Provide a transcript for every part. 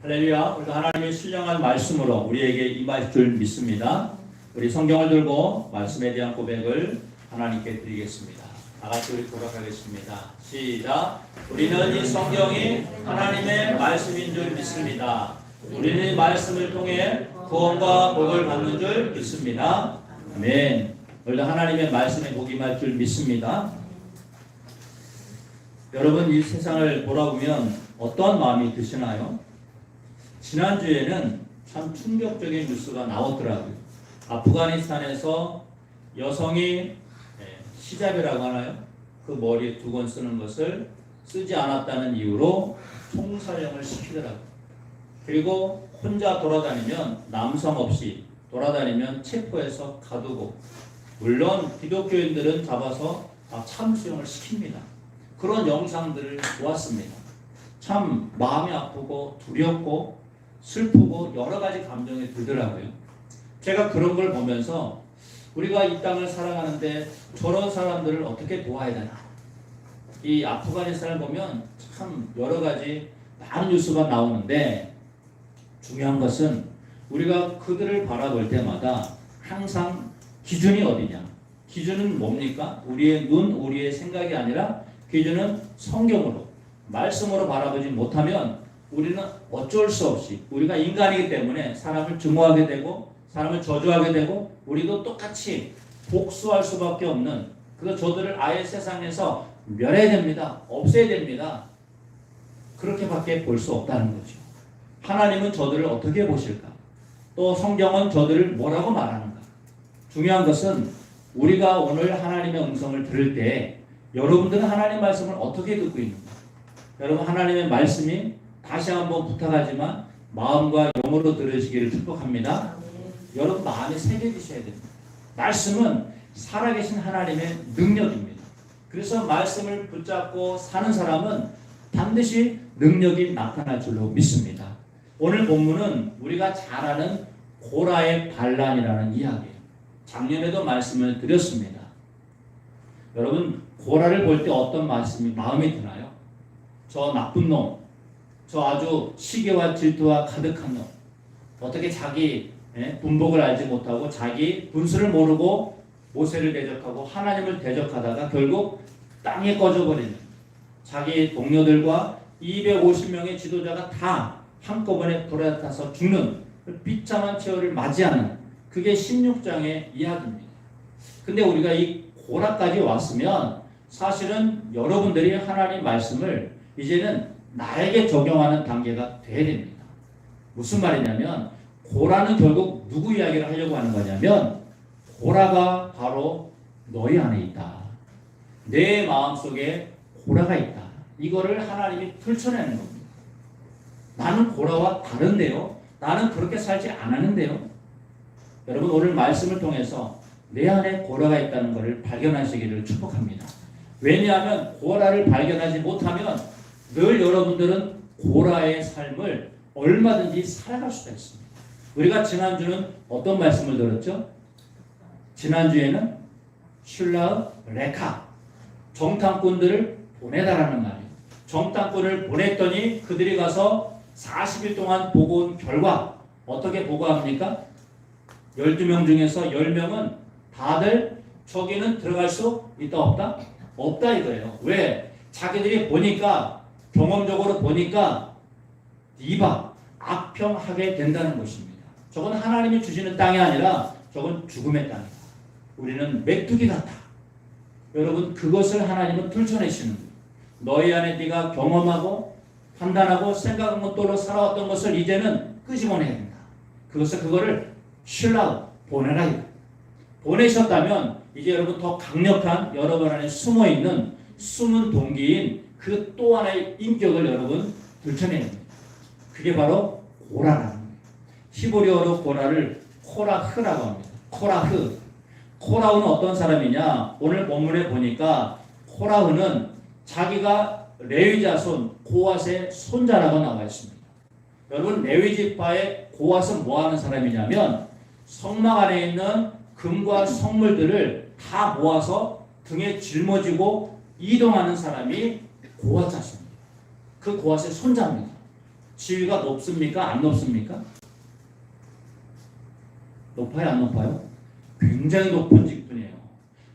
할렐루야. 우리가 하나님의 신령한 말씀으로 우리에게 임할 줄 믿습니다. 우리 성경을 들고 말씀에 대한 고백을 하나님께 드리겠습니다. 다 같이 우리 고백하겠습니다. 시작. 우리는 이 성경이 하나님의 말씀인 줄 믿습니다. 우리는 이 말씀을 통해 구원과 복을 받는 줄 믿습니다. 아멘. 우리도 하나님의 말씀에 복 임할 줄 믿습니다. 여러분, 이 세상을 돌아보면 어떤 마음이 드시나요? 지난주에는 참 충격적인 뉴스가 나왔더라고요. 아프가니스탄에서 여성이 히잡이라고 하나요? 그 머리에 두건 쓰는 것을 쓰지 않았다는 이유로 총살형을 시키더라고요. 그리고 혼자 돌아다니면 남성 없이 돌아다니면 체포해서 가두고, 물론 기독교인들은 잡아서 참수형을 시킵니다. 그런 영상들을 보았습니다. 참 마음이 아프고 두렵고 슬프고 여러 가지 감정이 들더라고요. 제가 그런 걸 보면서 우리가 이 땅을 살아가는데 저런 사람들을 어떻게 도와야 되나. 이 아프가니스탄을 보면 참 여러 가지 많은 뉴스가 나오는데, 중요한 것은 우리가 그들을 바라볼 때마다 항상 기준이 어디냐. 기준은 뭡니까? 우리의 눈, 우리의 생각이 아니라 기준은 성경으로, 말씀으로 바라보지 못하면 우리는 어쩔 수 없이, 우리가 인간이기 때문에 사람을 증오하게 되고 사람을 저주하게 되고 우리도 똑같이 복수할 수밖에 없는, 그래서 저들을 아예 세상에서 멸해야 됩니다. 없애야 됩니다. 그렇게밖에 볼 수 없다는 거죠. 하나님은 저들을 어떻게 보실까? 또 성경은 저들을 뭐라고 말하는가? 중요한 것은 우리가 오늘 하나님의 음성을 들을 때 여러분들은 하나님 말씀을 어떻게 듣고 있는가? 여러분, 하나님의 말씀이 다시 한번 부탁하지만 마음과 영으로 들으시기를 축복합니다. 여러분 마음에 새겨지셔야 됩니다. 말씀은 살아계신 하나님의 능력입니다. 그래서 말씀을 붙잡고 사는 사람은 반드시 능력이 나타날 줄로 믿습니다. 오늘 본문은 우리가 잘 아는 고라의 반란이라는 이야기예요. 작년에도 말씀을 드렸습니다. 여러분, 고라를 볼 때 어떤 마음이 드나요? 저 나쁜 놈, 저 아주 시기와 질투와 가득한 놈, 어떻게 자기 분복을 알지 못하고 자기 분수를 모르고 모세를 대적하고 하나님을 대적하다가 결국 땅에 꺼져버리는, 자기 동료들과 250명의 지도자가 다 한꺼번에 불에 타서 죽는 비참한 최후를 맞이하는, 그게 16장의 이야기입니다. 근데 우리가 이 고라까지 왔으면 사실은 여러분들이 하나님 말씀을 이제는 나에게 적용하는 단계가 돼야 됩니다. 무슨 말이냐면, 고라는 결국 누구 이야기를 하려고 하는 거냐면, 고라가 바로 너희 안에 있다. 내 마음속에 고라가 있다. 이거를 하나님이 펼쳐내는 겁니다. 나는 고라와 다른데요. 나는 그렇게 살지 않았는데요. 여러분, 오늘 말씀을 통해서 내 안에 고라가 있다는 것을 발견하시기를 축복합니다. 왜냐하면 고라를 발견하지 못하면 늘 여러분들은 고라의 삶을 얼마든지 살아갈 수가 있습니다. 우리가 지난주는 어떤 말씀을 들었죠? 지난주에는 슐라의 레카, 정탐꾼들을 보내다라는 말이에요. 정탐꾼을 보냈더니 그들이 가서 40일 동안 보고 온 결과 어떻게 보고합니까? 12명 중에서 10명은 다들 저기는 들어갈 수 있다 없다? 없다 이거예요. 왜? 자기들이 보니까, 경험적으로 보니까 디바, 악평하게 된다는 것입니다. 저건 하나님이 주시는 땅이 아니라 저건 죽음의 땅이다. 우리는 메뚜기 같다. 여러분, 그것을 하나님은 뚫쳐내시는 거예요. 너희 안에 네가 경험하고 판단하고 생각한 것들로 살아왔던 것을 이제는 끄집어내야 된다. 그거를 슐라, 보내라. 보내셨다면 이제 여러분 더 강력한 여러분 안에 숨어있는 숨은 동기인 그 또 하나의 인격을 여러분 들춰내는 겁니다. 그게 바로 고라라는 거예요. 히브리어로 고라를 코라흐라고 합니다. 코라흐. 코라흐는 어떤 사람이냐? 오늘 본문에 보니까 코라흐는 자기가 레위 자손 고앗의 손자라고 나와 있습니다. 여러분, 레위 지파의 고앗은 뭐 하는 사람이냐면 성막 안에 있는 금과 성물들을 다 모아서 등에 짊어지고 이동하는 사람이 고앗 자손입니다. 그 고앗의 손자입니다. 지위가 높습니까? 안 높습니까? 높아요? 안 높아요? 굉장히 높은 직분이에요.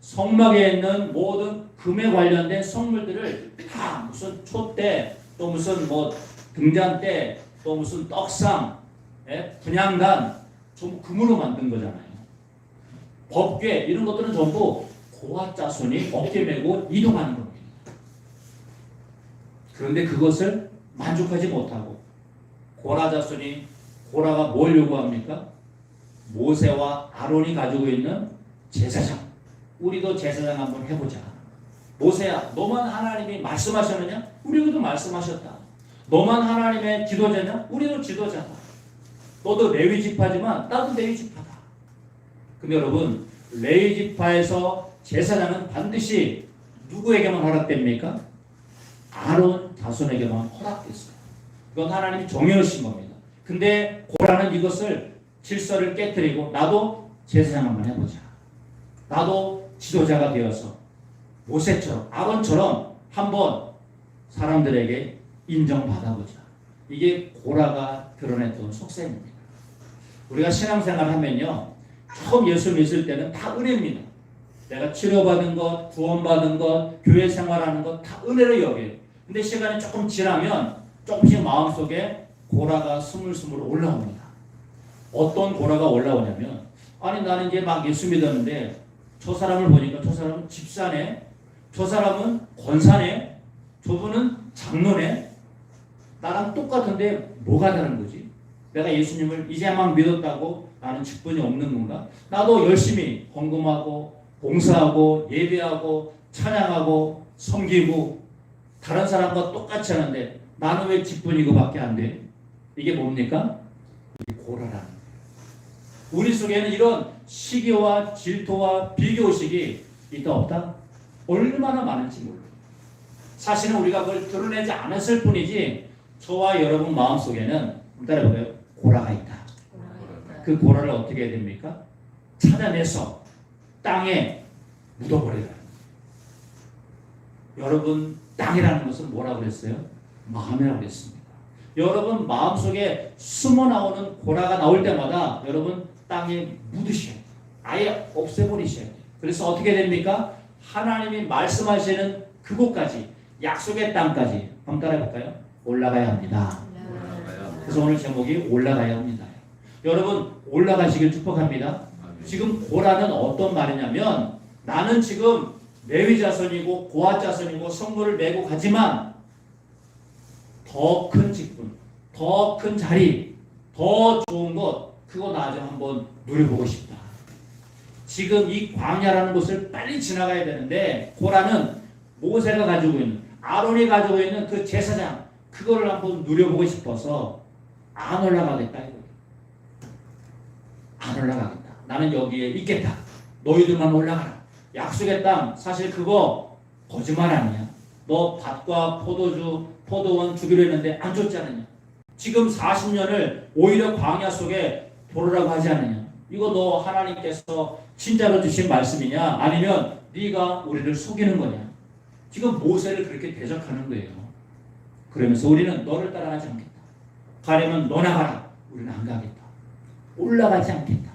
성막에 있는 모든 금에 관련된 성물들을 다 무슨 촛대, 또 무슨 뭐 등잔대, 또 무슨 떡상, 분향단 전부 금으로 만든 거잖아요. 법궤 이런 것들은 전부 고아 자손이 어깨 메고 이동하는 겁니다. 그런데 그것을 만족하지 못하고 고라 자손이 고라가 뭘 요구합니까? 모세와 아론이 가지고 있는 제사장. 우리도 제사장 한번 해보자. 모세야, 너만 하나님이 말씀하셨느냐? 우리도 말씀하셨다. 너만 하나님의 지도자냐? 우리도 지도자다. 너도 레위 지파지만 나도 레위 지파다. 그럼 여러분, 레위 지파에서 제사장은 반드시 누구에게만 허락됩니까? 아론 자손에게만 허락됐어요. 이건 하나님이 정해놓으신 겁니다. 근데 고라는 이것을 질서를 깨뜨리고 나도 제사장 한번 해보자. 나도 지도자가 되어서 모세처럼 아론처럼 한번 사람들에게 인정받아보자. 이게 고라가 드러냈던 속셈입니다. 우리가 신앙생활 하면요, 처음 예수 믿을 때는 다 은혜입니다. 내가 치료받은 것, 구원받은 것, 교회 생활하는 것 다 은혜로 여겨요. 근데 시간이 조금 지나면 조금씩 마음속에 고라가 스물스물 올라옵니다. 어떤 고라가 올라오냐면, 아니 나는 이제 막 예수 믿었는데 저 사람을 보니까 저 사람은 집사네, 저 사람은 권사네, 저분은 장로네, 나랑 똑같은데 뭐가 다른 거지? 내가 예수님을 이제 막 믿었다고 나는 직분이 없는 건가? 나도 열심히 헌금하고 봉사하고 예배하고 찬양하고 섬기고 다른 사람과 똑같이 하는데 나는 왜 직분이 이거밖에 안 돼? 이게 뭡니까? 이게 고라라는. 우리 속에는 이런 시기와 질투와 비교의식이 있다 없다? 얼마나 많은지 몰라요. 사실은 우리가 그걸 드러내지 않았을 뿐이지 저와 여러분 마음속에는 따라해볼까요? 고라가 있다. 그 고라를 어떻게 해야 됩니까? 찾아내서 땅에 묻어버리라. 여러분 땅이라는 것은 뭐라고 그랬어요? 마음이라고 그랬습니다. 여러분 마음속에 숨어 나오는 고라가 나올 때마다 여러분 땅에 묻으셔야 돼요. 아예 없애버리셔야 돼요. 그래서 어떻게 됩니까? 하나님이 말씀하시는 그곳까지, 약속의 땅까지 한번 따라해볼까요? 올라가야 합니다. 그래서 오늘 제목이 올라가야 합니다. 여러분 올라가시길 축복합니다. 지금 고라는 어떤 말이냐면 나는 지금 레위 자손이고 고아 자손이고 성물을 메고 가지만 더 큰 직분, 더 큰 자리, 더 좋은 것 그거 나 좀 한번 누려보고 싶다. 지금 이 광야라는 곳을 빨리 지나가야 되는데 고라는 모세가 가지고 있는, 아론이 가지고 있는 그 제사장 그거를 한번 누려보고 싶어서 안 올라가겠다 이거예요. 안 올라가겠다. 나는 여기에 있겠다. 너희들만 올라가라. 약속의 땅 사실 그거 거짓말 아니냐. 너 밭과 포도주, 포도원 주기로 했는데 안 줬지 않느냐. 지금 40년을 오히려 광야 속에 보르라고 하지 않느냐. 이거 너 하나님께서 진짜로 주신 말씀이냐 아니면 네가 우리를 속이는 거냐. 지금 모세를 그렇게 대적하는 거예요. 그러면서 우리는 너를 따라가지 않겠다. 가려면 너나 가라. 우리는 안 가겠다. 올라가지 않겠다.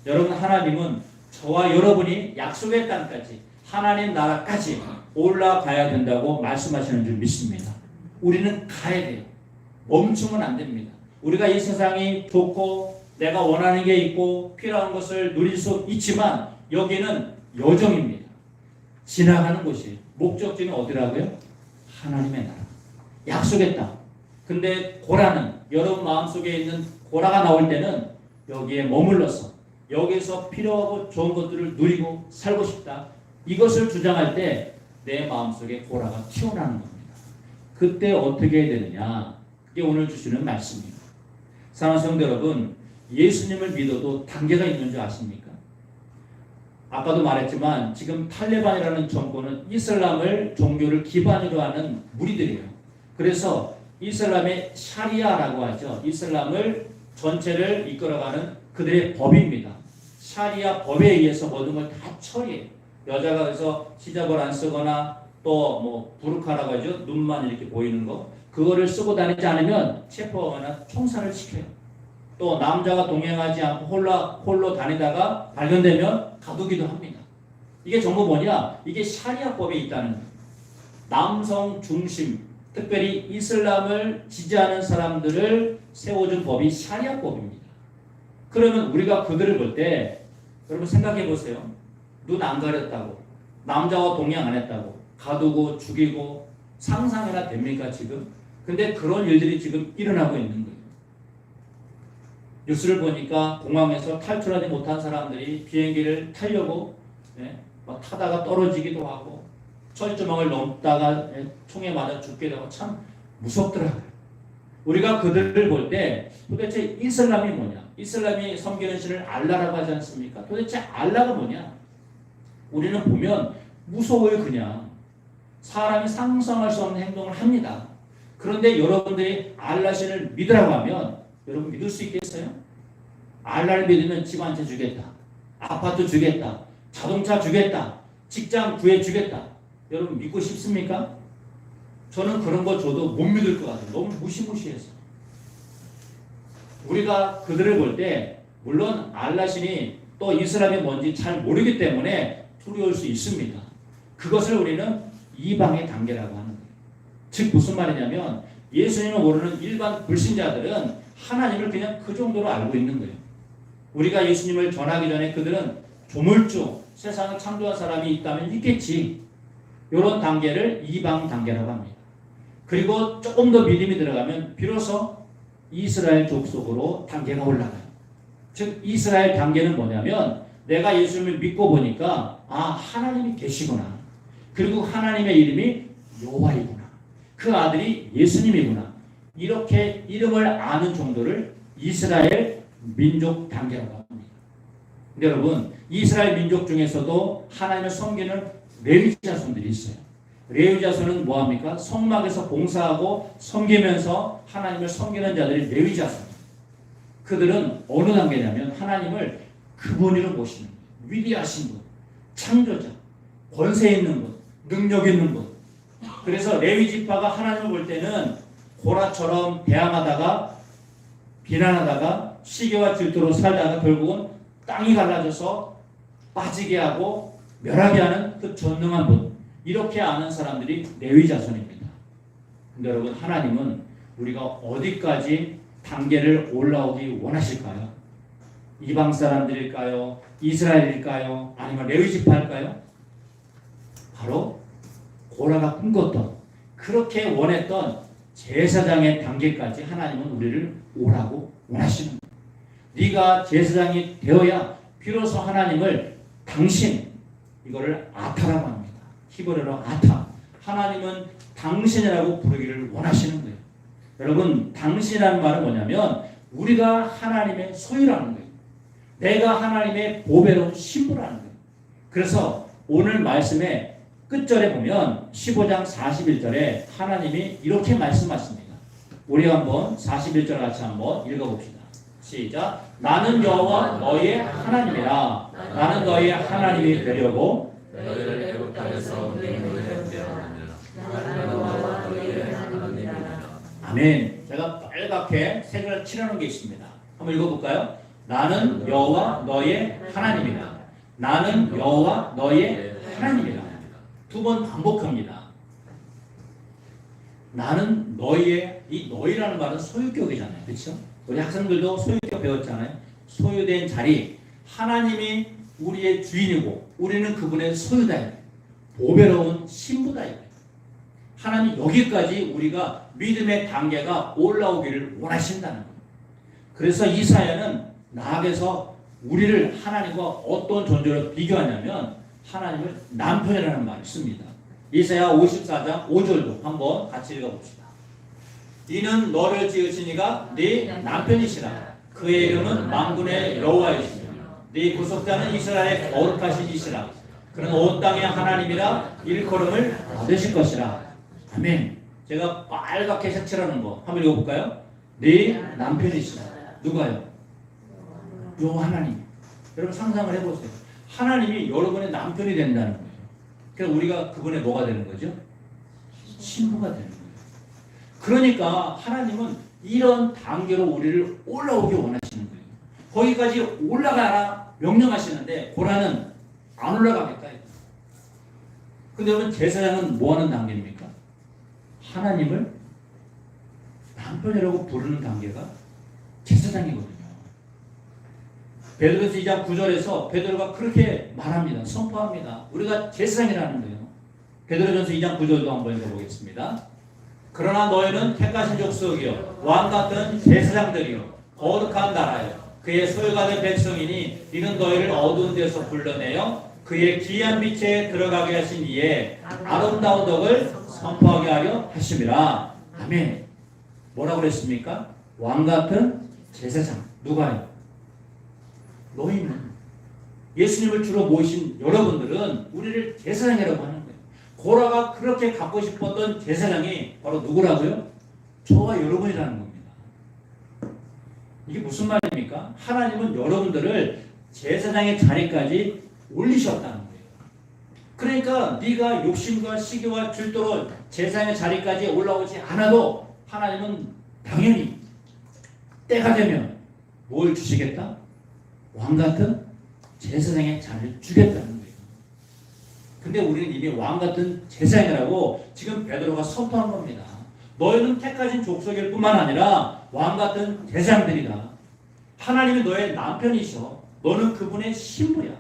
여러분 하나님은 저와 여러분이 약속의 땅까지 하나님 나라까지 올라가야 된다고 말씀하시는 줄 믿습니다. 우리는 가야 돼요. 멈추면 안 됩니다. 우리가 이 세상이 좋고 내가 원하는 게 있고 필요한 것을 누릴 수 있지만 여기는 여정입니다. 지나가는 곳이에요. 목적지는 어디라고요? 하나님의 나라. 약속의 땅. 근데 고라는 여러분 마음속에 있는 고라가 나올 때는 여기에 머물러서 여기서 필요하고 좋은 것들을 누리고 살고 싶다. 이것을 주장할 때 내 마음속에 고라가 튀어나오는 겁니다. 그때 어떻게 해야 되느냐? 그게 오늘 주시는 말씀입니다. 사랑하는 성도 여러분, 예수님을 믿어도 단계가 있는 줄 아십니까? 아까도 말했지만 지금 탈레반이라는 정권은 이슬람을 종교를 기반으로 하는 무리들이에요. 그래서 이슬람의 샤리아라고 하죠. 이슬람을 전체를 이끌어가는 그들의 법입니다. 샤리아 법에 의해서 모든 걸 다 처리해요. 여자가 그래서 히잡을 안 쓰거나 또 뭐 부르카라고 하죠. 눈만 이렇게 보이는 거. 그거를 쓰고 다니지 않으면 체포하거나 총살을 시켜요. 또 남자가 동행하지 않고 홀로 다니다가 발견되면 가두기도 합니다. 이게 전부 뭐냐? 이게 샤리아법에 있다는 거예요. 남성 중심, 특별히 이슬람을 지지하는 사람들을 세워준 법이 샤리아법입니다. 그러면 우리가 그들을 볼 때 여러분 생각해 보세요. 눈 안 가렸다고, 남자와 동행 안 했다고, 가두고 죽이고 상상이나 됩니까 지금? 근데 그런 일들이 지금 일어나고 있는 거예요. 뉴스를 보니까 공항에서 탈출하지 못한 사람들이 비행기를 타려고 막 타다가 떨어지기도 하고 철조망을 넘다가 총에 맞아 죽기도 하고 참 무섭더라고요. 우리가 그들을 볼 때 도대체 이슬람이 뭐냐? 이슬람이 섬기는 신을 알라라고 하지 않습니까? 도대체 알라가 뭐냐? 우리는 보면 무서워요. 그냥 사람이 상상할 수 없는 행동을 합니다. 그런데 여러분들이 알라 신을 믿으라고 하면 여러분 믿을 수 있겠어요? 알라를 믿으면 집 한 채 주겠다, 아파트 주겠다, 자동차 주겠다, 직장 구해주겠다. 여러분 믿고 싶습니까? 저는 그런 거 줘도 못 믿을 것 같아요. 너무 무시무시해서. 우리가 그들을 볼 때 물론 알라 신이 또 이슬람이 뭔지 잘 모르기 때문에 두려울 수 있습니다. 그것을 우리는 이방의 단계라고 하는 거예요. 즉 무슨 말이냐면 예수님을 모르는 일반 불신자들은 하나님을 그냥 그 정도로 알고 있는 거예요. 우리가 예수님을 전하기 전에 그들은 조물주, 세상을 창조한 사람이 있다면 있겠지. 이런 단계를 이방 단계라고 합니다. 그리고 조금 더 믿음이 들어가면 비로소 이스라엘 족속으로 단계가 올라가요. 즉 이스라엘 단계는 뭐냐면 내가 예수님을 믿고 보니까 하나님이 계시구나. 그리고 하나님의 이름이 여호와이구나. 그 아들이 예수님이구나. 이렇게 이름을 아는 정도를 이스라엘 민족 단계라고 합니다. 근데 여러분 이스라엘 민족 중에서도 하나님을 섬기는 레위 자손들이 있어요. 레위 자손은 뭐합니까? 성막에서 봉사하고 섬기면서 하나님을 섬기는 자들이 레위 자손. 그들은 어느 단계냐면 하나님을 그분으로 모시는 거예요. 위대하신 분, 창조자, 권세 있는 분, 능력 있는 분. 그래서 레위 지파가 하나님을 볼 때는 고라처럼 배양하다가 비난하다가 시기와 질투로 살다가 결국은 땅이 갈라져서 빠지게 하고 멸하게 하는 그 전능한 분. 이렇게 아는 사람들이 레위 자손입니다. 근데 여러분 하나님은 우리가 어디까지 단계를 올라오기 원하실까요? 이방 사람들일까요? 이스라엘일까요? 아니면 레위 지파일까요? 바로 고라가 꿈꿨던 그렇게 원했던 제사장의 단계까지 하나님은 우리를 오라고 원하시는 거예요. 네가 제사장이 되어야 비로소 하나님을 당신 이거를 아타라고 합니다. 히브리어로 아타. 하나님은 당신이라고 부르기를 원하시는 거예요. 여러분 당신이라는 말은 뭐냐면 우리가 하나님의 소유라는 거예요. 내가 하나님의 보배로운 신부라는 거예요. 그래서 오늘 말씀의 끝절에 보면 15장 41절에 하나님이 이렇게 말씀하십니다. 우리 한번 41절 같이 한번 읽어봅시다. 시작. 나는 여호와 너의 하나님이라. 나는 너의 하나님이 되려고 너희를 애굽 땅에서 너희를 빼앗느니라. 나는 여호와 너희의 하나님이라. 아멘. 제가 빨갛게 색을 칠하는 게 있습니다. 한번 읽어볼까요? 나는 여호와 너의 하나님이라. 나는 여호와 너의 하나님이라. 두 번 반복합니다. 나는 너희의, 이 너희라는 말은 소유격이잖아요. 그렇죠? 우리 학생들도 소유격 배웠잖아요. 소유된 자리. 하나님이 우리의 주인이고 우리는 그분의 소유다. 보배로운 신부다. 하나님 여기까지 우리가 믿음의 단계가 올라오기를 원하신다는 거예요. 그래서 이사야는 나아가서 우리를 하나님과 어떤 존재로 비교하냐면 하나님을 남편이라는 말을 씁니다. 이사야 54장 5절도 한번 같이 읽어봅시다. 이는 너를 지으신 이가 네 남편이시라. 그의 이름은 만군의 여호와이시며 네 구속자는 이스라엘의 거룩하신 이시라. 그는 온 땅의 하나님이라 일컬음을 받으실 것이라. 아멘. 제가 빨갛게 색칠하는 거 한번 읽어볼까요? 네 남편이시라. 누가요? 요 하나님. 여러분 상상을 해보세요. 하나님이 여러분의 남편이 된다는 거예요. 그래서 우리가 그분의 뭐가 되는 거죠? 신부가 되는 거예요. 그러니까 하나님은 이런 단계로 우리를 올라오게 원하시는 거예요. 거기까지 올라가라 명령하시는데 고라는 안 올라가겠다. 근데 여러분 제사장은 뭐 하는 단계입니까? 하나님을 남편이라고 부르는 단계가 제사장이거든요. 베드로서 2장 9절에서 베드로가 그렇게 말합니다. 선포합니다. 우리가 제사장이라는 거예요. 베드로전서 2장 9절도 한번 읽어보겠습니다. 그러나 너희는 택하신 족속이요 왕같은 제사장들이요 거룩한 나라요 그의 소유가 된 백성이니 이는 너희를 어두운 데서 불러내어 그의 귀한 빛에 들어가게 하신 이에 아름다운 덕을 선포하게 하려 하심이라. 아멘. 뭐라고 그랬습니까? 왕같은 제사장. 누가요? 너희는. 예수님을 주로 모신 여러분들은 우리를 제사장이라고 하는 거예요. 고라가 그렇게 갖고 싶었던 제사장이 바로 누구라고요? 저와 여러분이라는 겁니다. 이게 무슨 말입니까? 하나님은 여러분들을 제사장의 자리까지 올리셨다는 거예요. 그러니까 네가 욕심과 시기와 질투로 제사장의 자리까지 올라오지 않아도 하나님은 당연히 때가 되면 뭘 주시겠다? 왕같은 제사장의 자리를 주겠다는 거예요. 근데 우리는 이미 왕같은 제사장이라고 지금 베드로가 선포한 겁니다. 너희는 택하신 족속일 뿐만 아니라 왕같은 제사장들이다. 하나님이 너의 남편이셔. 너는 그분의 신부야.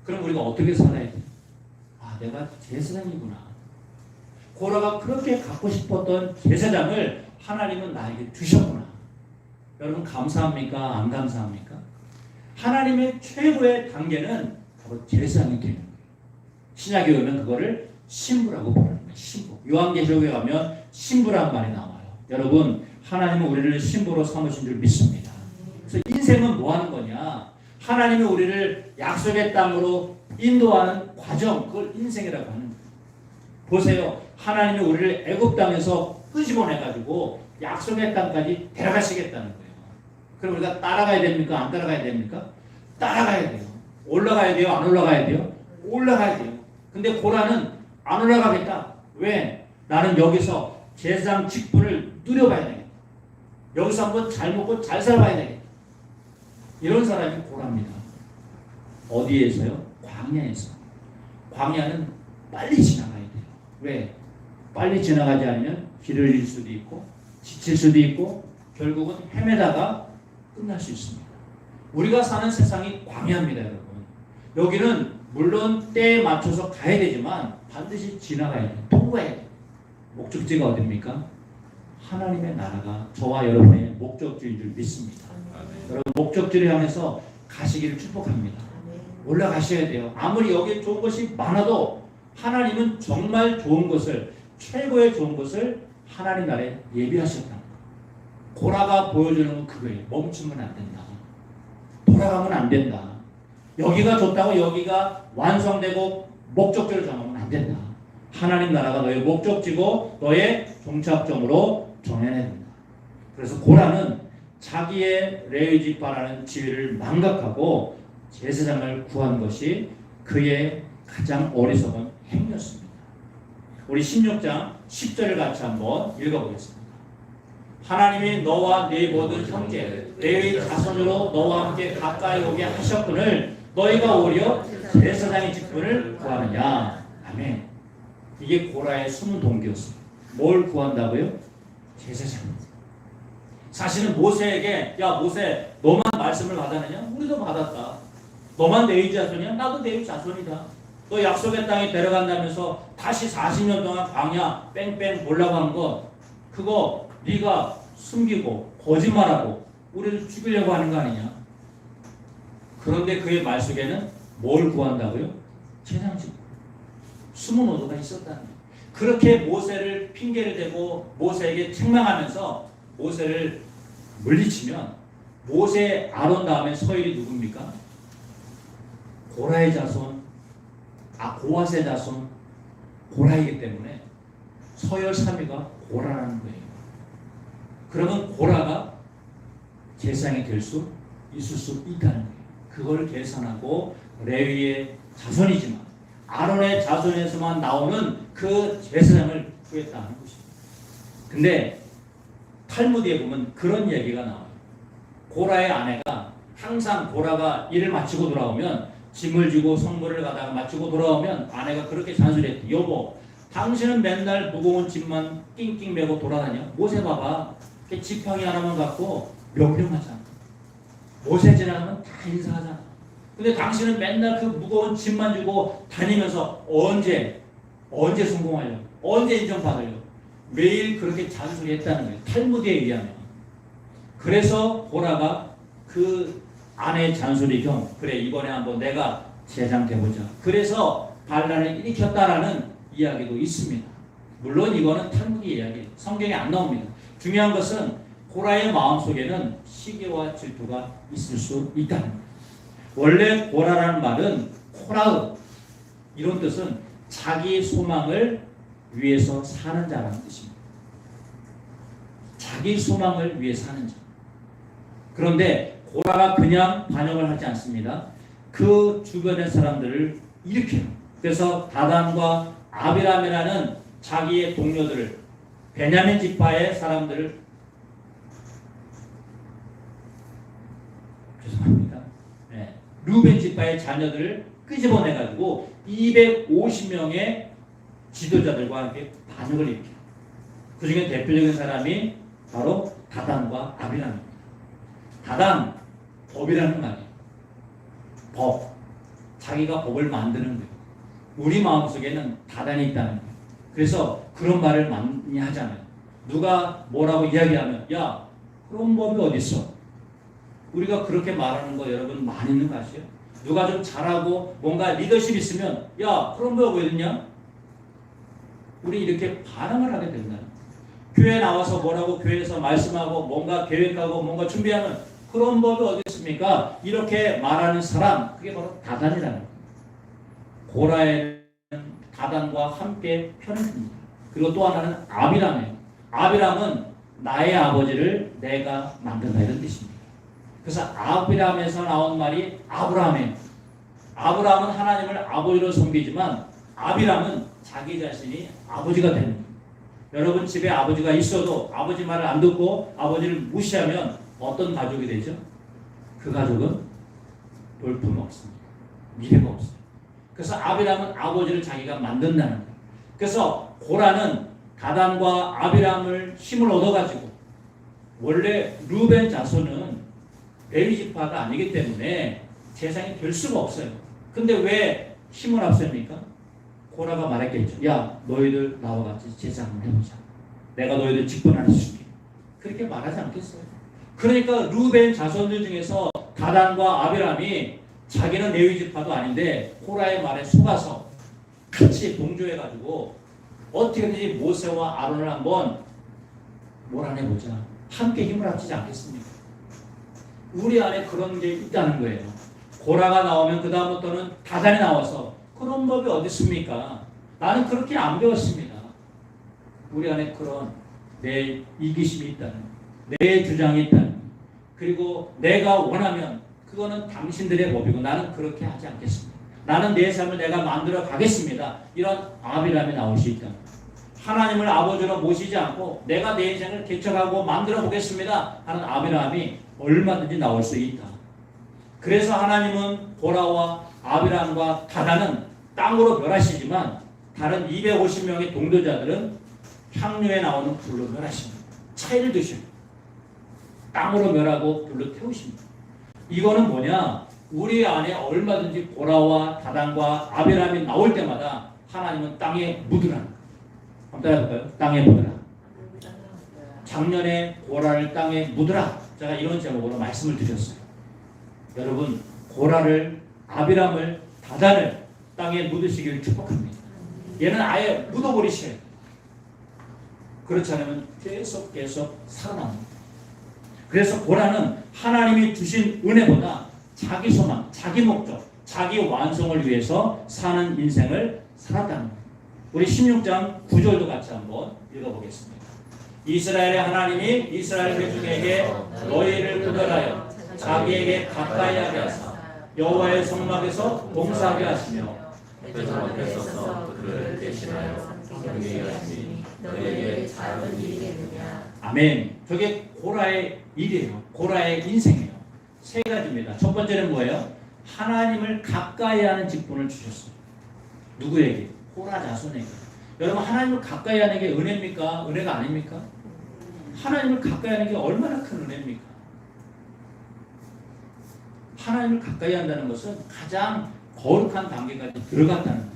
그럼 우리가 어떻게 살아야 돼? 아, 내가 제사장이구나. 고라가 그렇게 갖고 싶었던 제사장을 하나님은 나에게 주셨구나. 여러분 감사합니까? 안 감사합니까? 하나님의 최고의 단계는 바로 제사장이 되는 거예요. 신약에 오면 그거를 신부라고 부르는 거예요. 신부. 요한계시록에 가면 신부란 말이 나와요. 여러분 하나님은 우리를 신부로 삼으신 줄 믿습니다. 그래서 인생은 뭐 하는 거냐? 하나님이 우리를 약속의 땅으로 인도하는 과정, 그걸 인생이라고 하는 거예요. 보세요. 하나님이 우리를 애굽 땅에서 끄집어내가지고 약속의 땅까지 데려가시겠다는 거예요. 그럼 우리가 따라가야 됩니까? 안 따라가야 됩니까? 따라가야 돼요. 올라가야 돼요? 안 올라가야 돼요? 올라가야 돼요. 근데 고라는 안 올라가겠다. 왜? 나는 여기서 제사장 직분을 누려봐야 되겠다. 여기서 한번 잘 먹고 잘 살아봐야 되겠다. 이런 사람이 고라입니다. 어디에서요? 광야에서. 광야는 빨리 지나가야 돼요. 왜? 빨리 지나가지 않으면 길을 잃을 수도 있고 지칠 수도 있고 결국은 헤매다가 끝날 수 있습니다. 우리가 사는 세상이 광야입니다, 여러분. 여기는 물론 때에 맞춰서 가야 되지만 반드시 지나가야 돼요. 통과해야 돼요. 목적지가 어디입니까? 하나님의 나라가 저와 여러분의 목적지인 줄 믿습니다. 여러분 목적지를 향해서 가시기를 축복합니다. 올라가셔야 돼요. 아무리 여기에 좋은 것이 많아도 하나님은 정말 좋은 것을, 최고의 좋은 것을 하나님 나라에 예비하셨다. 고라가 보여주는 건 그거예요. 멈추면 안 된다. 돌아가면 안 된다. 여기가 좋다고 여기가 완성되고 목적지를 정하면 안 된다. 하나님 나라가 너의 목적지고 너의 종착점으로 정해야 된다. 그래서 고라는 자기의 레위 지파라는 지위를 망각하고 제사장을 구한 것이 그의 가장 어리석은 행위였습니다. 우리 16장 10절을 같이 한번 읽어보겠습니다. 하나님이 너와 네 모든 형제 레위 자손으로 너와 함께 가까이 오게 하셨거늘 너희가 오히려 제사장의 직분을 구하느냐. 아멘. 이게 고라의 숨은 동기였어요. 뭘 구한다고요? 제사장. 사실은 모세에게 야 모세 너만 말씀을 받았느냐? 우리도 받았다. 너만 레위 자손이야? 나도 레위 자손이다. 너 약속의 땅에 데려간다면서 다시 40년 동안 광야 뺑뺑 보려고 한 거 그거 네가 숨기고 거짓말하고 우리를 죽이려고 하는 거 아니냐? 그런데 그의 말 속에는 뭘 구한다고요? 제사장. 숨은 오도가 있었다는 거예요. 그렇게 모세를 핑계를 대고 모세에게 책망하면서 모세를 물리치면 모세 아론 다음에 서열이 누굽니까? 고라의 자손, 고핫의 자손 고라이기 때문에 서열 3위가 고라라는 거예요. 그러면 고라가 제사장이 될 수 있을 수 있다는 거예요. 그걸 계산하고 레위의 자손이지만 아론의 자손에서만 나오는 그 제사장을 구했다는 것입니다. 근데 탈무드에 보면 그런 얘기가 나와요. 고라의 아내가 항상 고라가 일을 마치고 돌아오면 짐을 지고 성물을 가다가 마치고 돌아오면 아내가 그렇게 잔소리했대. 여보, 당신은 맨날 무거운 짐만 낑낑 메고 돌아다녀. 모세 봐봐. 지팡이 하나만 갖고 명령하잖아. 모세 지나가면 다 인사하잖아. 근데 당신은 맨날 그 무거운 짐만 지고 다니면서 언제 성공하려고, 언제 인정받으려고 매일 그렇게 잔소리했다는 거예요. 탈무드에 의하면. 그래서 고라가 그 아내의 잔소리 경, 그래 이번에 한번 내가 제장 돼보자. 그래서 반란을 일으켰다라는 이야기도 있습니다. 물론 이거는 탈무드 이야기예요. 성경에 안 나옵니다. 중요한 것은 고라의 마음속에는 시기와 질투가 있을 수 있다는 거예요. 원래 고라라는 말은 코라흐, 이런 뜻은 자기 소망을 위해서 사는 자라는 뜻입니다. 자기 소망을 위해 사는 자. 그런데 고라가 그냥 반역을 하지 않습니다. 그 주변의 사람들을 일으켜요. 그래서 다단과 아비람이라는 자기의 동료들을, 베냐민 지파의 사람들을, 죄송합니다. 네, 루벤 지파의 자녀들을 끄집어내가지고 250명의 지도자들과 함께 반역을 일으켜요. 그 중에 대표적인 사람이 바로 다단과 아비람입니다. 다단, 법이라는 말이에요. 법. 자기가 법을 만드는 거예요. 우리 마음속에는 다단이 있다는 거예요. 그래서 그런 말을 많이 하잖아요. 누가 뭐라고 이야기하면 야, 그런 법이 어디 있어? 우리가 그렇게 말하는 거 여러분 많이 있는 거 아시죠? 누가 좀 잘하고 뭔가 리더십 있으면 야, 그런 법이 어디 있냐? 우리 이렇게 반응을 하게 된다. 교회 나와서 뭐라고 교회에서 말씀하고 뭔가 계획하고 뭔가 준비하면 그런 법이 어디 있습니까? 이렇게 말하는 사람, 그게 바로 다단이라는 거예요. 고라에는 다단과 함께 편을 듭니다. 그리고 또 하나는 아비람이에요. 아비람은 나의 아버지를 내가 만든다, 이런 뜻입니다. 그래서 아비람에서 나온 말이 아브라함이에요. 아브라함은 하나님을 아버지로 섬기지만 아비람은 자기 자신이 아버지가 되는 거예요. 여러분 집에 아버지가 있어도 아버지 말을 안 듣고 아버지를 무시하면 어떤 가족이 되죠? 그 가족은 볼품 없습니다. 미래가 없어요. 그래서 아비람은 아버지를 자기가 만든다는 거예요. 그래서 고라는 다단과 아비람을 힘을 얻어가지고, 원래 루벤 자손은 레위 지파가 아니기 때문에 제사장이 될 수가 없어요. 근데 왜 힘을 합습니까? 고라가 말했겠죠. 야, 너희들 나와 같이 제사장을 해보자. 내가 너희들 직분 안에 줄게. 그렇게 말하지 않겠어요? 그러니까 루벤 자손들 중에서 다단과 아비람이 자기는 레위 지파도 아닌데 고라의 말에 속아서 같이 동조해가지고 어떻게든지 모세와 아론을 한번 몰아내보자. 함께 힘을 합치지 않겠습니까? 우리 안에 그런 게 있다는 거예요. 고라가 나오면 그 다음부터는 다단이 나와서 그런 법이 어디 있습니까? 나는 그렇게 안 배웠습니다. 우리 안에 그런 내 이기심이 있다는 거예요. 내 주장이 있다는 거예요. 그리고 내가 원하면 그거는 당신들의 법이고 나는 그렇게 하지 않겠습니다. 나는 내 삶을 내가 만들어 가겠습니다. 이런 아비람이 나올 수 있다. 하나님을 아버지로 모시지 않고 내가 내 인생을 개척하고 만들어 보겠습니다 하는 아비람이 얼마든지 나올 수 있다. 그래서 하나님은 고라와 아비람과 다단은 땅으로 멸하시지만 다른 250명의 동료자들은 향유에 나오는 불로 멸하십니다. 차이를 두십니다. 땅으로 멸하고 불로 태우십니다. 이거는 뭐냐? 우리 안에 얼마든지 고라와 다단과 아비람이 나올 때마다 하나님은 땅에 묻으라. 한번 따라해볼까요? 땅에 묻으라. 작년에 고라를 땅에 묻으라. 제가 이런 제목으로 말씀을 드렸어요. 여러분, 고라를, 아비람을, 다단을 땅에 묻으시기를 축복합니다. 얘는 아예 묻어버리셔야 돼요. 그렇지 않으면 계속 살아납니다. 그래서 고라는 하나님이 주신 은혜보다 자기 소망, 자기 목적, 자기 완성을 위해서 사는 인생을 살았다는 거예요. 우리 16장 9절도 같이 한번 읽어보겠습니다. 이스라엘의 하나님이 이스라엘 회중에게 너희를 구별하여 자기에게 가까이 하게 하사 여호와의 성막에서 봉사하게 하시며 회중 앞에 서서 그를 대신하여 경계하게 하시니 너에게 작은 일이겠느냐. 아멘. 저게 고라의 일이에요. 고라의 인생이에요. 세 가지입니다. 첫 번째는 뭐예요? 하나님을 가까이 하는 직분을 주셨어요. 누구에게? 고라 자손에게. 여러분, 하나님을 가까이 하는 게 은혜입니까? 은혜가 아닙니까? 하나님을 가까이 하는 게 얼마나 큰 은혜입니까? 하나님을 가까이 한다는 것은 가장 거룩한 단계까지 들어갔다는 거예요.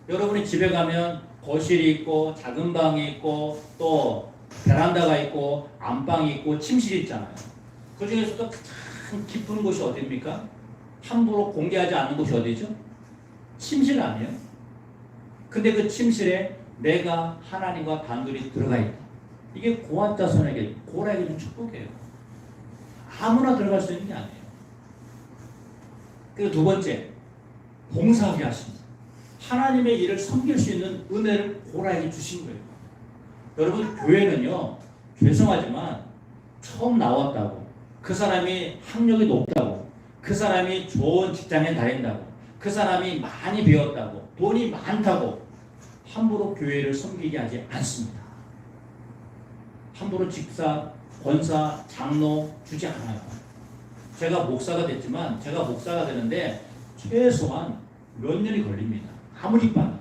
여러분이 집에 가면 거실이 있고 작은 방이 있고 또 베란다가 있고 안방이 있고 침실이 있잖아요. 그 중에서도 가장 깊은 곳이 어디입니까? 함부로 공개하지 않는 곳이 어디죠? 침실 아니에요? 근데 그 침실에 내가 하나님과 단둘이 들어가 있다. 이게 고아 자손에게, 고라에게 는 축복이에요. 아무나 들어갈 수 있는 게 아니에요. 그리고 두 번째, 봉사하게 하십니다. 하나님의 일을 섬길 수 있는 은혜를 고라에게 주신 거예요. 여러분, 교회는요, 죄송하지만 처음 나왔다고, 그 사람이 학력이 높다고, 그 사람이 좋은 직장에 다닌다고, 그 사람이 많이 배웠다고, 돈이 많다고 함부로 교회를 섬기게 하지 않습니다. 함부로 직사, 권사, 장로 주지 않아요. 제가 목사가 됐지만 제가 목사가 되는데 최소한 몇 년이 걸립니다. 아무리 빠르게.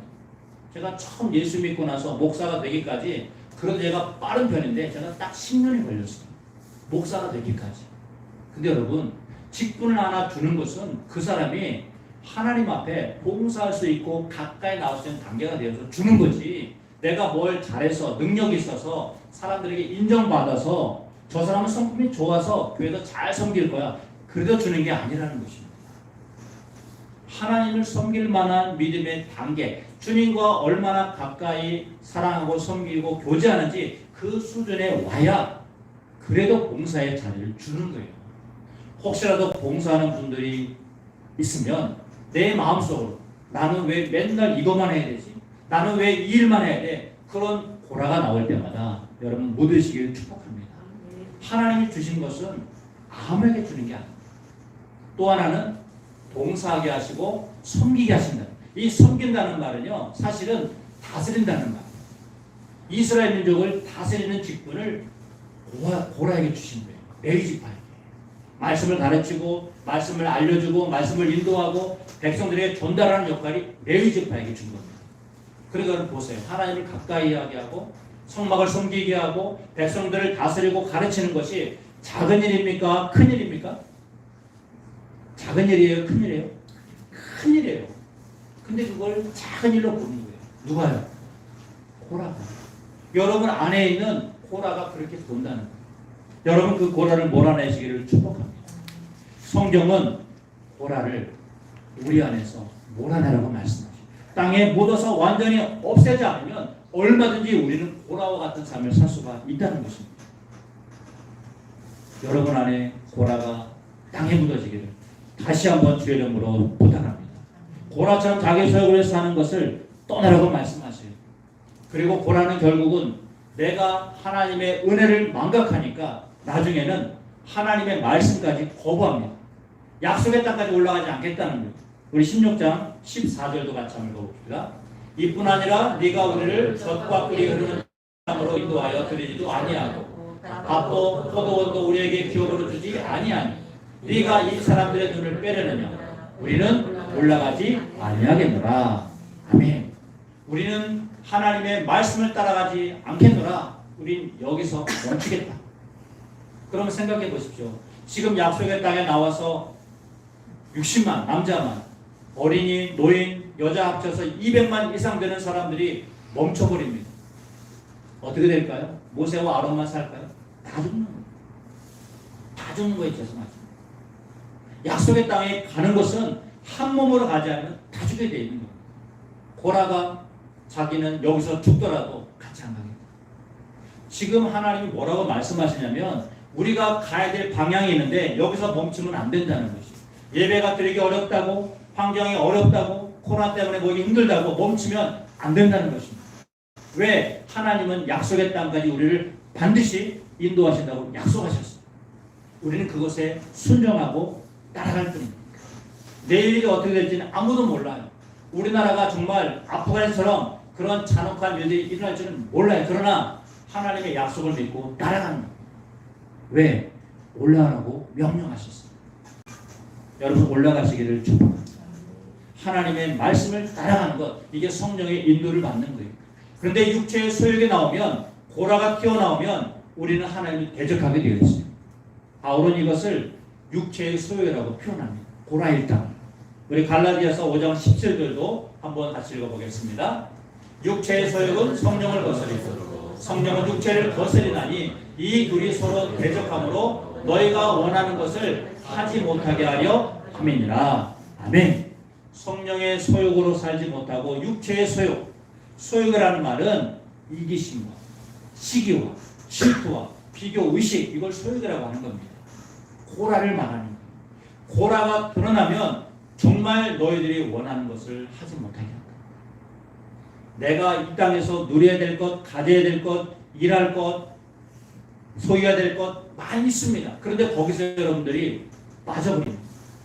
제가 처음 예수 믿고 나서 목사가 되기까지 그래도 제가 빠른 편인데 제가 딱 10년이 걸렸어요. 목사가 되기까지. 근데 여러분, 직분을 하나 주는 것은 그 사람이 하나님 앞에 봉사할 수 있고 가까이 나올 수 있는 단계가 되어서 주는 거지, 내가 뭘 잘해서 능력이 있어서 사람들에게 인정받아서 저 사람은 성품이 좋아서 교회도 잘 섬길 거야, 그래도 주는 게 아니라는 것입니다. 하나님을 섬길 만한 믿음의 단계, 주님과 얼마나 가까이 사랑하고 섬기고 교제하는지 그 수준에 와야 그래도 봉사의 자리를 주는 거예요. 혹시라도 봉사하는 분들이 있으면 내 마음속으로 나는 왜 맨날 이것만 해야 되지? 나는 왜 이 일만 해야 돼? 그런 고라가 나올 때마다 여러분 묻으시기를 축복합니다. 하나님이 주신 것은 아무에게 주는 게 아닙니다. 또 하나는 봉사하게 하시고 섬기게 하신다. 이 섬긴다는 말은요, 사실은 다스린다는 말. 이스라엘 민족을 다스리는 직분을 고라에게 주신 거예요. 레위 지파에게. 말씀을 가르치고 말씀을 알려주고 말씀을 인도하고 백성들에게 전달하는 역할이 레위 지파에게 준 겁니다. 그러니까 보세요. 하나님을 가까이 하게 하고 성막을 섬기게 하고 백성들을 다스리고 가르치는 것이 작은 일입니까? 큰 일입니까? 작은 일이에요? 큰 일이에요? 큰 일이에요. 근데 그걸 작은 일로 보는 거예요. 누가요? 고라가. 여러분 안에 있는 고라가 그렇게 본다는 거예요. 여러분 그 고라를 몰아내시기를 축복합니다. 성경은 고라를 우리 안에서 몰아내라고 말씀하십니다. 땅에 묻어서 완전히 없애지 않으면 얼마든지 우리는 고라와 같은 삶을 살 수가 있다는 것입니다. 여러분 안에 고라가 땅에 묻어지기를 다시 한번 주의 이름으로 부탁합니다. 고라처럼 자기 소욕을 사는 것을 떠나라고 말씀하세요. 그리고 고라는 결국은 내가 하나님의 은혜를 망각하니까 나중에는 하나님의 말씀까지 거부합니다. 약속의 땅까지 올라가지 않겠다는 거예요. 우리 16장 14절도 같이 한번 읽어봅시다. 이뿐 아니라 네가 우리를 젖과 꿀이 흐르는 땅으로 인도하여 드리지도 아니하고 밥도 포도원도 우리에게 기업으로 주지 아니하니 네가 이 사람들의 눈을 빼려느냐 우리는 올라가지 아니하겠노라. 아멘. 우리는 하나님의 말씀을 따라가지 않겠노라. 우린 여기서 멈추겠다. 그러면 생각해 보십시오. 지금 약속의 땅에 나와서 60만 남자만, 어린이, 노인, 여자 합쳐서 200만 이상 되는 사람들이 멈춰버립니다. 어떻게 될까요? 모세와 아론만 살까요? 다 죽는 거예요. 다 죽는 거예요. 죄송하지만. 약속의 땅에 가는 것은 한 몸으로 가지 않으면 다 죽게 되어 있는 거예요. 고라가 자기는 여기서 죽더라도 같이 안 가겠다. 지금 하나님이 뭐라고 말씀하시냐면 우리가 가야 될 방향이 있는데 여기서 멈추면 안 된다는 것이. 예배가 드리기 어렵다고, 환경이 어렵다고, 코로나 때문에 모이기 힘들다고 멈추면 안 된다는 것입니다. 왜? 하나님은 약속의 땅까지 우리를 반드시 인도하신다고 약속하셨어요. 우리는 그것에 순종하고 따라갈 뿐입니다. 내일이 어떻게 될지는 아무도 몰라요. 우리나라가 정말 아프간처럼 그런 잔혹한 일들이 일어날 줄은 몰라요. 그러나 하나님의 약속을 믿고 따라가는 거예요. 왜? 올라가라고 명령하셨어요. 여러분 올라가시기를 축복합니다. 하나님의 말씀을 따라가는 것, 이게 성령의 인도를 받는 거예요. 그런데 육체의 소욕이 나오면, 고라가 튀어나오면 우리는 하나님을 대적하게 되어 있어요. 바울은 이것을 육체의 소욕이라고 표현합니다. 고라일당. 우리 갈라디아서 5장 17절도 한번 같이 읽어보겠습니다. 육체의 소욕은 성령을 거스리고 성령은 육체를 거스리나니 이 둘이 서로 대적함으로 너희가 원하는 것을 하지 못하게 하려 함이니라. 아멘. 성령의 소욕으로 살지 못하고 육체의 소욕, 소욕이라는 말은 이기심과 시기와 질투와 비교, 의식, 이걸 소욕이라고 하는 겁니다. 고라를 말하는 거예요. 고라가 드러나면 정말 너희들이 원하는 것을 하지 못하게 한다. 내가 이 땅에서 누려야 될 것, 가져야 될 것, 일할 것, 소유해야 될 것 많이 있습니다. 그런데 거기서 여러분들이 빠져버립니다.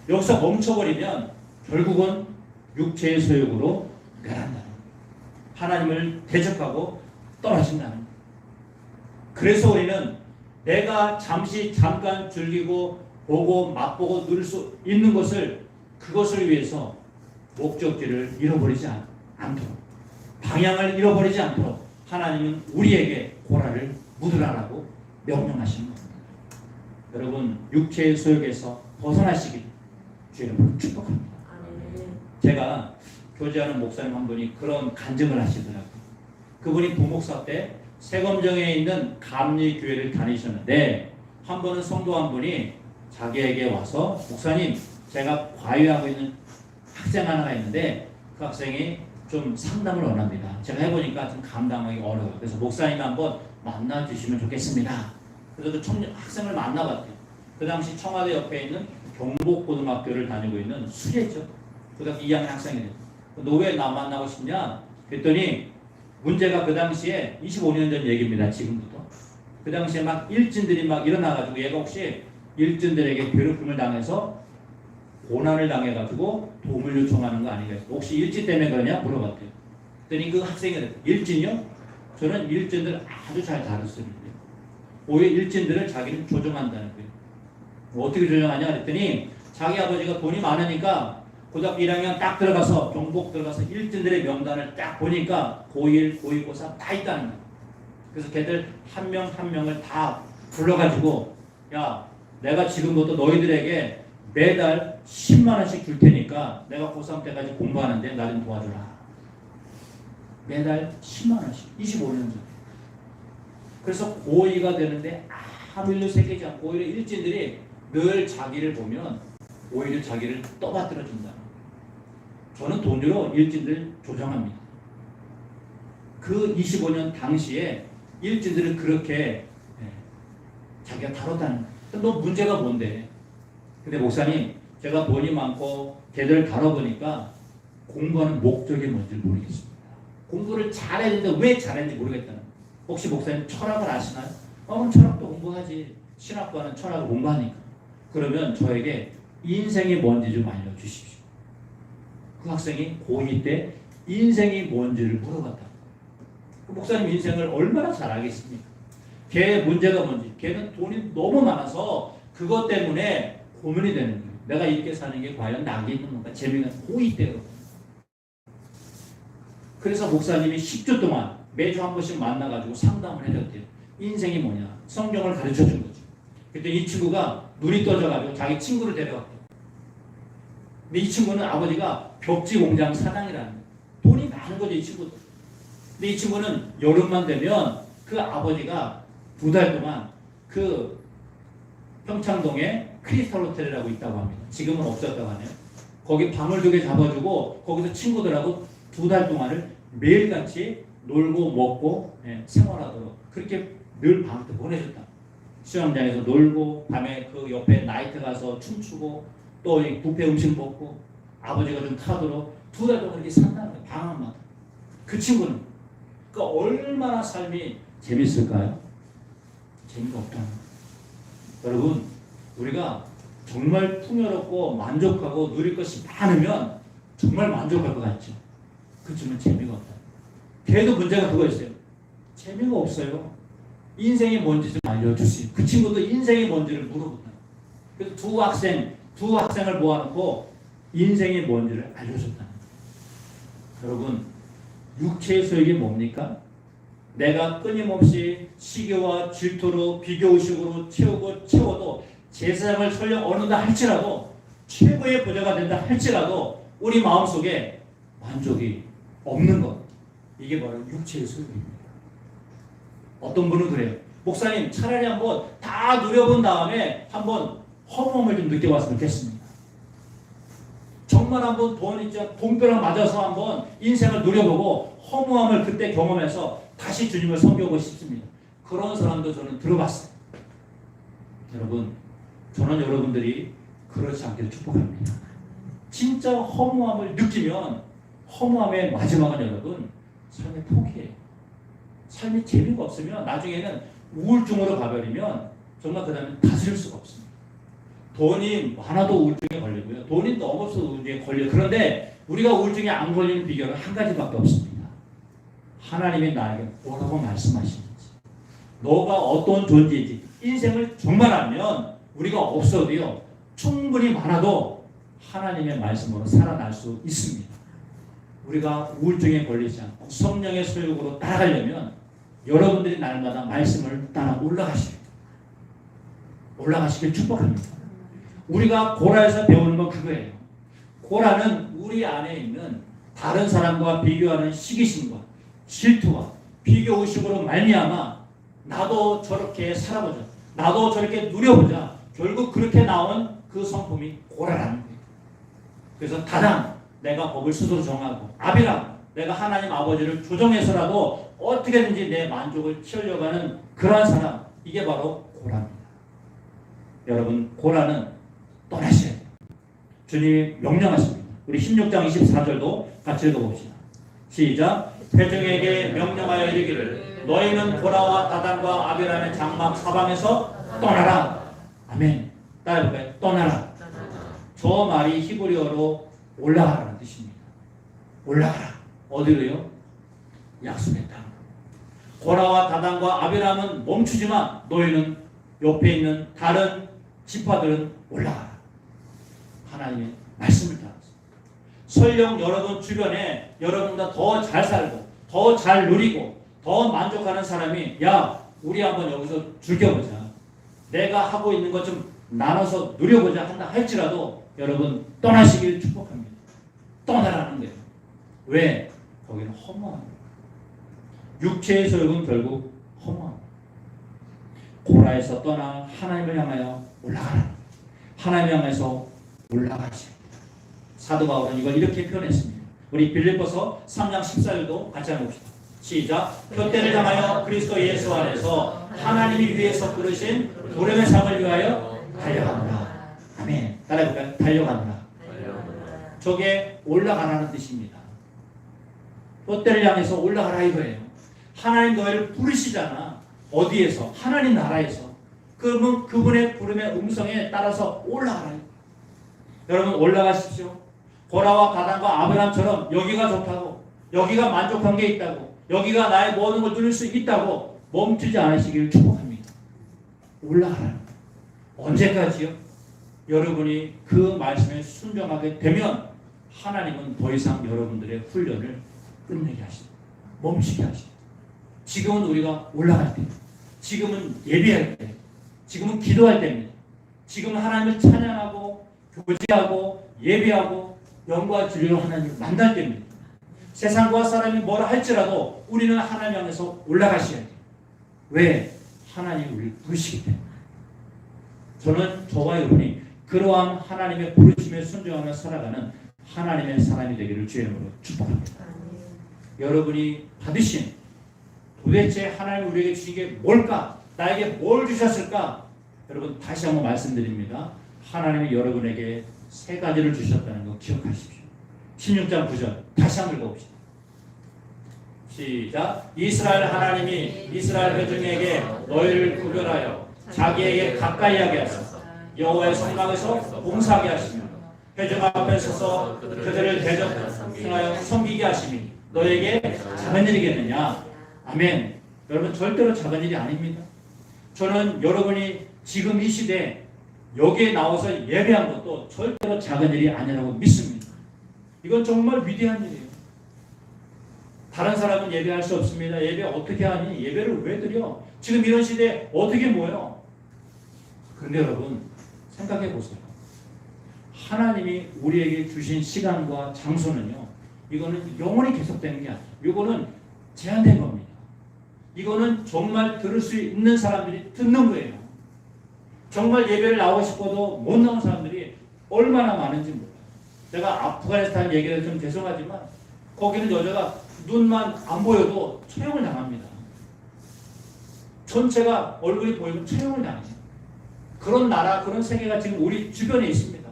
여기서 멈춰버리면 결국은 육체의 소욕으로 멸한다는 거예요. 하나님을 대적하고 떨어진다는 거예요. 그래서 우리는 내가 잠깐 즐기고 보고 맛보고 누릴 수 있는 것을, 그것을 위해서 목적지를 잃어버리지 않도록, 방향을 잃어버리지 않도록 하나님은 우리에게 고라를 묻으라라고 명령하시는 겁니다. 여러분 육체의 소욕에서 벗어나시길 주의 이름으로 축복합니다. 제가 교제하는 목사님 한 분이 그런 간증을 하시더라고요. 그분이 부목사 때 세검정에 있는 감리교회를 다니셨는데 한 번은 성도 한 분이 자기에게 와서 목사님, 제가 과외하고 있는 학생 하나가 있는데 그 학생이 좀 상담을 원합니다. 제가 해보니까 좀 감당하기 어려워요. 그래서 목사님 한번 만나주시면 좋겠습니다. 그래서 그 학생을 만나봤대요. 그 당시 청와대 옆에 있는 경복고등학교를 다니고 있는 수재죠. 고등학교 2학년 학생이래요. 너 왜 나 만나고 싶냐? 그랬더니 문제가 그 당시에 25년 전 얘기입니다. 지금부터. 그 당시에 막 일진들이 막 일어나가지고 얘가 혹시 일진들에게 괴롭힘을 당해서 고난을 당해가지고 도움을 요청하는 거 아니겠어? 혹시 일진 때문에 그러냐? 물어봤대요. 그랬더니 그 학생이 그랬대요. 일진이요? 저는 일진들 아주 잘 다뤘습니다. 오히려 일진들을 자기는 조종한다는 거예요. 뭐 어떻게 조종하냐? 그랬더니 자기 아버지가 돈이 많으니까 고등학교 1학년 딱 들어가서 경복 들어가서 일진들의 명단을 딱 보니까 고1, 고2, 고3 다 있다는 거예요. 그래서 걔들 한 명 한 명을 다 불러가지고 야, 내가 지금부터 너희들에게 매달 10만 원씩 줄 테니까 내가 고3 때까지 공부하는데 나 좀 도와줘라. 매달 10만 원씩 25년 전. 그래서 고2가 되는데 아무 일도 새기지 않고 오히려 일진들이 늘 자기를 보면 오히려 자기를 떠받들어 준다. 저는 돈으로 일진들 조정합니다. 그 25년 당시에 일진들을 그렇게 자기가 다뤘다는 거예요. 너 문제가 뭔데? 근데 목사님, 제가 돈이 많고 걔들을 다뤄보니까 공부하는 목적이 뭔지 모르겠습니다. 공부를 잘해야 되는데 왜 잘했는지 모르겠다는 거예요. 혹시 목사님 철학을 아시나요? 그럼 철학도 공부하지. 신학과는 철학을 공부하니까. 그러면 저에게 인생이 뭔지 좀 알려주십시오. 그 학생이 고2 때 인생이 뭔지를 물어봤다. 그 목사님 인생을 얼마나 잘 알겠습니까? 걔 문제가 뭔지. 걔는 돈이 너무 많아서 그것 때문에 고민이 되는 거예요. 내가 이렇게 사는 게 과연 낙이 있는 건가? 재미가 고2 때요. 그래서 목사님이 10주 동안 매주 한 번씩 만나가지고 상담을 해줬대요. 인생이 뭐냐? 성경을 가르쳐 준 거죠. 그때 이 친구가 눈이 떠져가지고 자기 친구를 데려갔대요. 근데 이 친구는 아버지가 벽지 공장 사장이라는 거예요. 돈이 많은 거죠, 이 친구. 근데 이 친구는 여름만 되면 그 아버지가 2달 동안 그 평창동에 크리스탈 호텔이라고 있다고 합니다. 지금은 없었다고 하네요. 거기 방을 2개 잡아주고 거기서 친구들하고 2달 동안을 매일같이 놀고 먹고 생활하도록 그렇게 늘 방학 때 보내줬다. 수영장에서 놀고 밤에 그 옆에 나이트 가서 춤추고 또 이 뷔페 음식 먹고 아버지가 좀 타도록 2달 동안 이렇게 산다는 거예요. 방학마다. 그 친구는 그러니까 얼마나 삶이 재밌을까요? 재미가 없다는 거예요. 여러분, 우리가 정말 풍요롭고 만족하고 누릴 것이 많으면 정말 만족할 것 같죠. 그렇지만 재미가 없다. 걔도 문제가 그거 있어요. 재미가 없어요. 인생이 뭔지 좀 알려주세요. 그 친구도 인생이 뭔지를 물어본다. 그래서 두 학생을 모아놓고 인생이 뭔지를 알려줬다. 여러분, 육체의 소욕이 뭡니까? 내가 끊임없이 시기와 질투로 비교의식으로 채워도 제사장을 설령 얻는다 할지라도 최고의 부자가 된다 할지라도 우리 마음속에 만족이 없는 것, 이게 바로 육체의 소욕입니다. 어떤 분은 그래요. 목사님, 차라리 한번 다 누려본 다음에 한번 허무함을 좀 느껴봤으면 좋겠습니다. 정말 한번 돈벼락 맞아서 한번 인생을 누려보고 허무함을 그때 경험해서 다시 주님을 섬기고 싶습니다. 그런 사람도 저는 들어봤어요. 여러분, 저는 여러분들이 그렇지 않기를 축복합니다. 진짜 허무함을 느끼면 허무함의 마지막은 여러분, 삶의 포기예요. 삶이 재미가 없으면 나중에는 우울증으로 가버리면 정말 그 다음에 다스릴 수가 없습니다. 돈이 많아도 우울증에 걸리고요. 돈이 너무 없어도 우울증에 걸려요. 그런데 우리가 우울증에 안 걸리는 비결은 한 가지밖에 없습니다. 하나님이 나에게 뭐라고 말씀하시는지, 너가 어떤 존재인지 인생을 정말 알면 우리가 없어도요, 충분히 많아도 하나님의 말씀으로 살아날 수 있습니다. 우리가 우울증에 걸리지 않고 성령의 소욕으로 따라가려면 여러분들이 날마다 말씀을 따라 올라가시길 축복합니다. 우리가 고라에서 배우는 건 그거예요. 고라는 우리 안에 있는 다른 사람과 비교하는 시기심과 질투와 비교의식으로 말미암아 나도 저렇게 살아보자, 나도 저렇게 누려보자, 결국 그렇게 나온 그 성품이 고라라는 거예요. 그래서 다단 내가 법을 스스로 정하고, 아비람 내가 하나님 아버지를 조정해서라도 어떻게든지 내 만족을 채우려고 하는 그러한 사람, 이게 바로 고라입니다. 여러분, 고라는 떠나셔야 돼요. 주님이 명령하십니다. 우리 16장 24절도 같이 읽어봅시다. 시작. 회중에게 명령하여 이르기를 너희는 고라와 다단과 아비람의 장막 사방에서 떠나라. 아멘. 따라해볼까요? 떠나라. 저 말이 히브리어로 올라가라는 뜻입니다. 올라가라. 어디로요? 약속의 땅. 고라와 다단과 아비람은 멈추지만 너희는 옆에 있는 다른 지파들은 올라가라. 하나님의 말씀을 따라서. 설령 여러분 주변에 여러분보다 더 잘 살고 더 잘 누리고 더 만족하는 사람이, 야, 우리 한번 여기서 즐겨보자, 내가 하고 있는 것 좀 나눠서 누려보자 한다 할지라도 여러분 떠나시길 축복합니다. 떠나라는 거예요. 왜? 거기는 허무합니다. 육체의 소욕은 결국 허무합니다. 고라에서 떠나 하나님을 향하여 올라가라. 하나님을 향해서 올라가시오. 사도 바울은 이걸 이렇게 표현했습니다. 우리 빌립보서 3장 14절도 같이 한번 봅시다. 시작. 푯대를 향하여 그리스도 예수 안에서 하나님이 위에서 부르신 부름의 상을 위하여 달려간다. 아멘. 따라해볼까요? 달려간다. 저게 올라가라는 뜻입니다. 푯대를 향해서 올라가라 이거예요. 하나님 너희를 부르시잖아. 어디에서? 하나님 나라에서. 그러면 그분의 부름의 음성에 따라서 올라가라. 여러분, 올라가십시오. 고라와 다단과 아브람처럼 여기가 좋다고, 여기가 만족한 게 있다고, 여기가 나의 모든 걸 누릴 수 있다고 멈추지 않으시기를 축복합니다. 올라가라. 언제까지요? 여러분이 그 말씀에 순종하게 되면 하나님은 더 이상 여러분들의 훈련을 끝내게 하십니다. 멈추게 하십니다. 지금은 우리가 올라갈 때, 지금은 예배할 때, 지금은 기도할 때입니다. 지금은 하나님을 찬양하고 교제하고 예배하고 영광을 드리려 하나님을 만날 때입니다. 세상과 사람이 뭐라 할지라도 우리는 하나님 향해서 올라가셔야 돼요. 왜? 하나님이 우리를 부르시기 때문에. 저는 저와 여러분이 그러한 하나님의 부르심에 순종하며 살아가는 하나님의 사람이 되기를 주의 이름으로 축복합니다. 여러분이 받으신 도대체 하나님이 우리에게 주신 게 뭘까? 나에게 뭘 주셨을까? 여러분, 다시 한번 말씀드립니다. 하나님이 여러분에게 세 가지를 주셨다는 거 기억하십시오. 16장 9절 다시 한번 읽어봅시다. 시작. 이스라엘 하나님이 이스라엘 회중에게 너희를 구별하여 자기에게 가까이 하게 하사 여호와의 성막에서 봉사하게 하시며 회중 앞에 서서 그들을 대접하여 섬기게 하시니 너에게 작은 일이겠느냐. 아멘. 여러분 절대로 작은 일이 아닙니다. 저는 여러분이 지금 이 시대 여기에 나와서 예배한 것도 절대로 작은 일이 아니라고 믿습니다. 이건 정말 위대한 일이에요. 다른 사람은 예배할 수 없습니다. 예배 어떻게 하니? 예배를 왜 드려? 지금 이런 시대에 어떻게 모여? 그런데 여러분 생각해 보세요. 하나님이 우리에게 주신 시간과 장소는요, 이거는 영원히 계속되는 게 아니에요. 이거는 제한된 겁니다. 이거는 정말 들을 수 있는 사람들이 듣는 거예요. 정말 예배를 나오고 싶어도 못 나온 사람들이 얼마나 많은지 몰라요. 제가 아프가니스탄 얘기를 좀 죄송하지만 거기는 여자가 눈만 안 보여도 처형을 당합니다. 전체가 얼굴이 보이면 처형을 당합니다. 그런 나라, 그런 세계가 지금 우리 주변에 있습니다.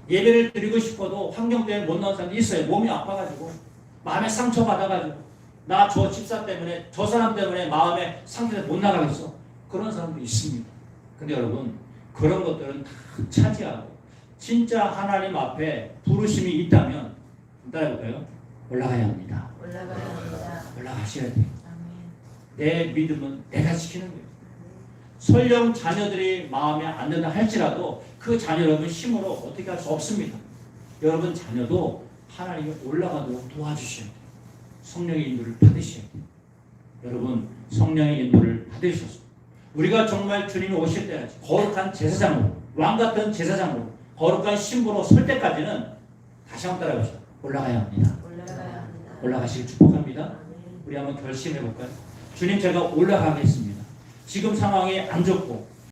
예배를 드리고 싶어도 환경 때문에 못 나온 사람이 있어요. 몸이 아파가지고 마음에 상처 받아가지고 나 저 집사 때문에 저 사람 때문에 마음에 상처에서 못 나가겠어. 그런 사람도 있습니다. 근데 여러분 그런 것들은 다 차지하고 진짜 하나님 앞에 부르심이 있다면 따라해볼까요? 올라가야 합니다. 올라가야 합니다. 올라가셔야 돼요. 아멘. 내 믿음은 내가 지키는 거예요. 설령 자녀들이 마음에 안 든다 할지라도 그 자녀 여러분 힘으로 어떻게 할 수 없습니다. 여러분 자녀도 하나님이 올라가도록 도와주셔야 돼요. 성령의 인도를 받으셔야 돼요. 여러분 성령의 인도를 받으셔서 우리가 정말 주님이 오실 때까지 거룩한 제사장으로 왕같은 제사장으로 거룩한 신부로 설 때까지는 다시 한번 따라해봅시다. 올라가야 합니다. 올라가야 합니다. 올라가시길 축복합니다. 아멘. 우리 한번 결심해 볼까요? 주님 제가 올라가겠습니다. 지금 상황이 안 좋고